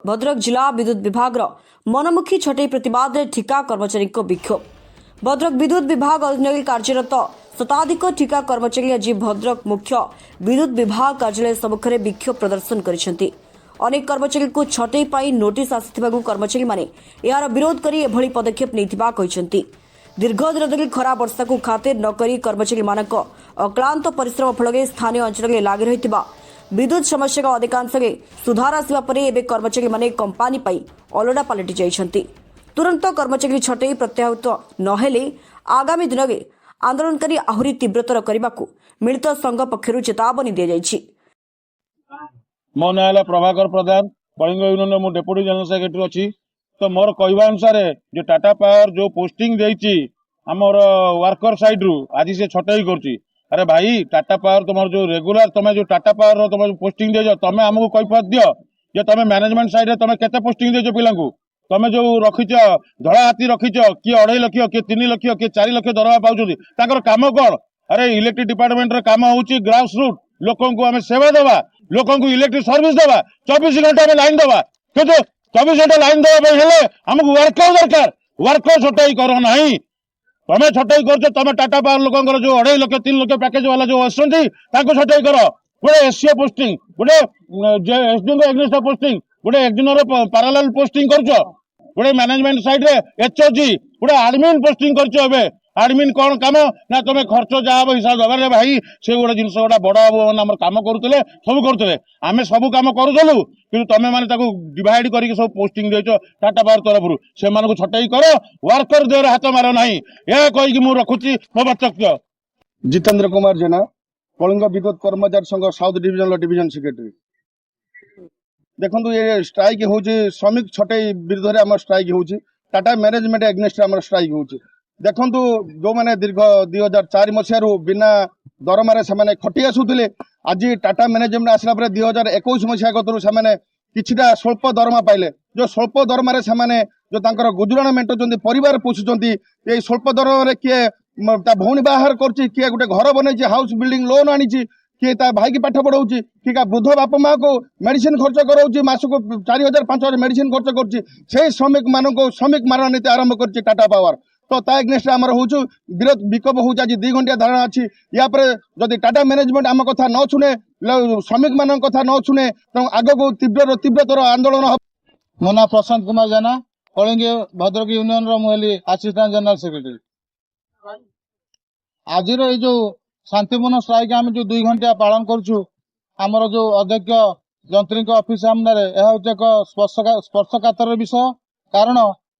भद्रक जिला विद्युत विभाग मनमुखी छटई प्रतिवाद ठिका कर्मचारी विक्षोभ। भद्रक विद्युत विभाग अधीन कार्यरत शताधिक ठिका कर्मचारी आज भद्रक मुख्य विद्युत विभाग कार्यालय सम्मुखें विक्षोभ प्रदर्शन करिसेंति। अनेक कर्मचारी को छटई पाई नोटिस आसिथिबाकु कर्मचारी माने यार विरोध करी एभली पदक्षेप नैथिबा कहिसेंति। दीर्घ दिन धरी खरा वर्षा को खातिर नकरी कर्मचारी मानक अक्लांत परिश्रम फल स्थानीय अंचल में लागि रहिथिबा विद्युत समस्या का अधिकांश सुधार आसवा पर एबे कर्मचारी माने कंपानी पाई अलड़ा पलटि जाइछंती। तुरंत कर्मचारी छटई प्रत्याहृत नहेले आगामी दिन में आंदोलनकारी आहुरी तीव्रतर करने को मिलित संघ पक्षर चेतावनी दी जाइछि। मो ना है प्रभाकर प्रधान कलिंग यूनियन मु डेप्यूटी जनरल सेक्रेटरी अच्छी। तो मोर कहवा अनुसार जो टाटा पावर जो पोस्टिंग देछि हमर वर्कर साइड रु आज से छटई करछि। अरे भाई टाटा पावर तुम जो रेगुलर तुम जो टाटा पावर तुम पोस्टिंग दे तुम आमको कैफियत दियो जे तुम मैनेजमेंट साइड तुम केते पोस्टिंग देछ पिला तुम जो रखिच धड़ा हाथी रखिच किए 2.5 लाख किए 3 लाख किए 4 लाख दरवा पाँच काम कौन? अरे इलेक्ट्रिक डिपार्टमेंट काम हूँ ग्रास रूट लोक आम सेवा देवा लोक इलेक्ट्रिक सर्विस देवा 24 घंटा आम लाइन देवा किंतु 24 घंटा लाइन देवा आमको वर्कर दरकार वर्कर छटई कर ना तुम छटई कर तुम टाटा पावर लोक जो 2.5 लाख 3 लाख पैकेज वाला जो आसुँच छटई कर गोटे एससीओ पोस्टिंग गोटे एसडीओ एग्नेस्ट पोस्टिंग गोटे एक्जिनर पैरालेल पोस्टिंग कर गोटे मैनेजमेंट साइड रे एचओजी गोटे आडमिन पोस्टिंग कर आडमिन कौन काम ना तुम खर्च जहाँ हिसाब दबार भाई से गोटे जिन गोटा बड़ हम कम करुले सब करुले आम सब कम करूलु कि तुम मैंने डिवाइड करके सब पोस्टिंग देच टाटा पावर तरफ से छटई कर वर्कर देह हाथ मार ना यह कहीकि मुझे रखुची मो वक्तव्य। जितेंद्र कुमार जेना कलिंग विद्युत कर्मचारी संघ साउथ डिविजन सेक्रेटरी। देखो ये स्ट्राइक हूँ श्रमिक छटई विरुद्ध में स्ट्राइक हूँ टाटा मैनेजमेंट एग्नेस्ट आम स्ट्राइक हूँ। देखु जो मैंने दीर्घ 2004 मसीह बिना दरमारे से खटी आसुले आज टाटा मैनेजमेंट आसला 2021 मसीहा कतरू से किछिटा स्वल्प दरमा पाइले जो स्वल्प दरमारे से जो तांकर गुजराण मेंटुंट परिवार पोषुंट ये स्वल्प दरमारे किए भौणी बाहर कर किए गोटे घर बनई हाउस बिल्डिंग लोन आनी किए ता भाई की पाठ पढ़ाऊँ कि वृद्ध बापा माँ को मेडिसिन खर्च कराऊँ मासक 4000 5000 मेडिसिन खर्च कर श्रमिक मारण नीति आरंभ कर टाटा पावर। तो ता एग्नेस्ट आमर हूँ विरोध विक्षोभ हूँ आज 2 घंटिया धारणा अच्छी या जदि टाटा मैनेजमेंट आम कथा न शुणे श्रमिक मान कथा न शुणे तो आग को तीव्रतर आंदोलन हम। मो ना प्रशांत कुमार जेना कलिंग भद्रक यूनियन मुझे असिस्टेंट जनरल सेक्रेटरी। आज जो शांतिपूर्ण स्ट्राइक आम जो 2 घंटिया पालन करमर जो अध्यक्ष जंत्री ऑफिस सामने यह हूँ एक स्पर्शकातर विषय। कारण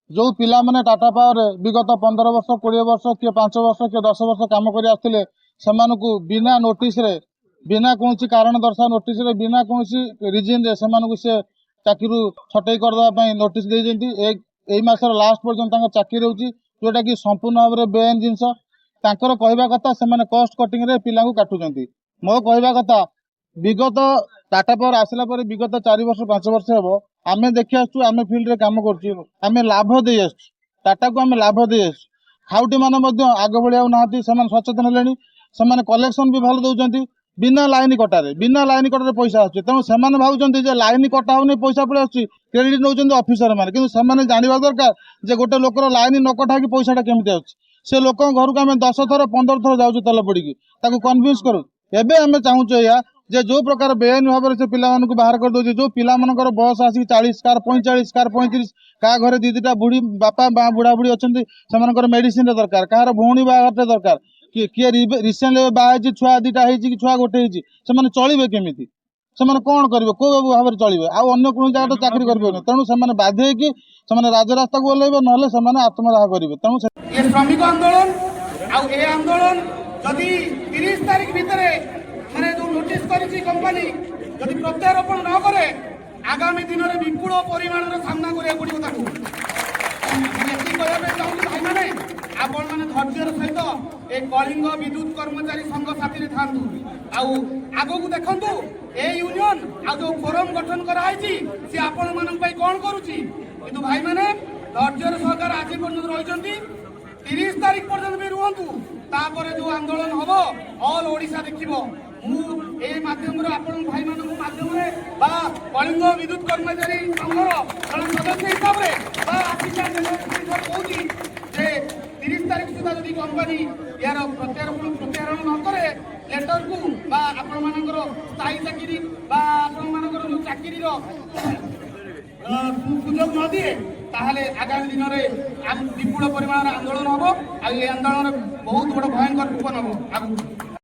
जो पिला माने टाटा पावर विगत 15 वर्ष 20 वर्ष किए 5 वर्ष किए 10 वर्ष काम कर आसुले से बिना नोटिस रे बिना कौन कारण दर्शा नोटिस रे बिना कौन रिजन रे से चाकरी छटई करदे नोटिस देती। यही मासर लास्ट पर्यटन चाकरी होची जोटा कि संपूर्ण भाव में बेआईन जिनस तांकर कहवा कथा से कस्ट कटिंग रे पिला काटुचंती। मो कहवा कथा विगत टाटा पावर आसला पर विगत 4 वर्ष 5 वर्ष हम आम देखी आसु आम फिल्ड रे काम कर लाभ दे टाटा को आम लाभ दे खाउटी मान आग भाया ना सचेतन है कलेक्शन भी भल दौरान बिना लाइन कटारे पैसा आसुचे तेणु से भावुं लाइन कटा हो पैसा पड़े आस क्रेडिट नौ ऑफिसर मैंने कि जानवा दरकार जे गोटे लोकर लाइन न कटा पैसाटा केमी आस से लोक घर को आम 10 थर 15 थर जाऊँ तेल पड़ी कन्विन्स करूँ। एवं आम चाहूँ या जे जो प्रकार बेआईन भाव से पिला बाहर कर दो जो पिला मानकर बयस आसिक 40 कार 45 कार 35 क्या घरे 2-2टा बुढ़ी बापा बुढ़ा बुढ़ी अच्छा मेडिसिन दरकार कहार भौणी बाहर दरकार किए रिसेंटली बाहर छुआ 2टा कि छुआ गोटे से चलिए केमी से कौन करेंगे कौ भाव में चलिए आने कौन जगह तो चाकरी करेंगे तेणु से बाध्य होकर राजरास्ता को ओह्लैबे ना आत्मदाह करेंगे। तेणु श्रमिक आंदोलन आंदोलन जदि 30 तारीख भितर मैंने जो नोटिस करी कंपनी जदि प्रत्यारोपण न करे आगामी दिन में विपुल परिमाण सामना करा पड़ो भाई मैंने आपण मैंने धैर्यर सहित ए कलिंग विद्युत कर्मचारी संघ साथी था आग को देखु ए यूनियन आ जो फोरम गठन कराई सी आपण मान कौन करुच्ची किंतु भाई मैंने धैर्यर सहकार आज पर्यटन रही 30 तारीख पर्यटन भी रुहतु तापर जो आंदोलन हम ऑल ओडिशा देखिबो। এই মাধ্যমରେ ଆପଣଙ୍କ ଭାଇମାନଙ୍କ ମାଧ୍ୟମରେ ବା କଳିଙ୍ଗ ବିଦ୍ୟୁତ କର୍ମଚାରୀ ସଂଘର ଜଣେ ସଦସ୍ୟ ହିସାବରେ ବା ଆସିଷ୍ଟାଣ୍ଟ ଡିରେକ୍ଟର କହୁଛି ଯେ 30 ତାରିଖ ସୁଦ୍ଧା ଯଦି କମ୍ପାନୀ ଏହାର ପ୍ରତ୍ୟାରୋପଣ ନ କରେ ଲେଟରକୁ ବା ଆପଣମାନଙ୍କର ସ୍ଥାୟୀ ଚାକିରି ବା ଆପଣମାନଙ୍କର ଯୋଉ ଚାକିରିର ସୁଯୋଗ ନ ଦିଏ ତାହେଲେ ଆଗାମୀ ଦିନରେ ବିପୁଳ ପରିମାଣର ଆନ୍ଦୋଳନ ହବ ଆଉ ଏ ଆନ୍ଦୋଳନ ବହୁତ ବଡ଼ ଭୟଙ୍କର ରୂପ ନେବ ଆଗକୁ।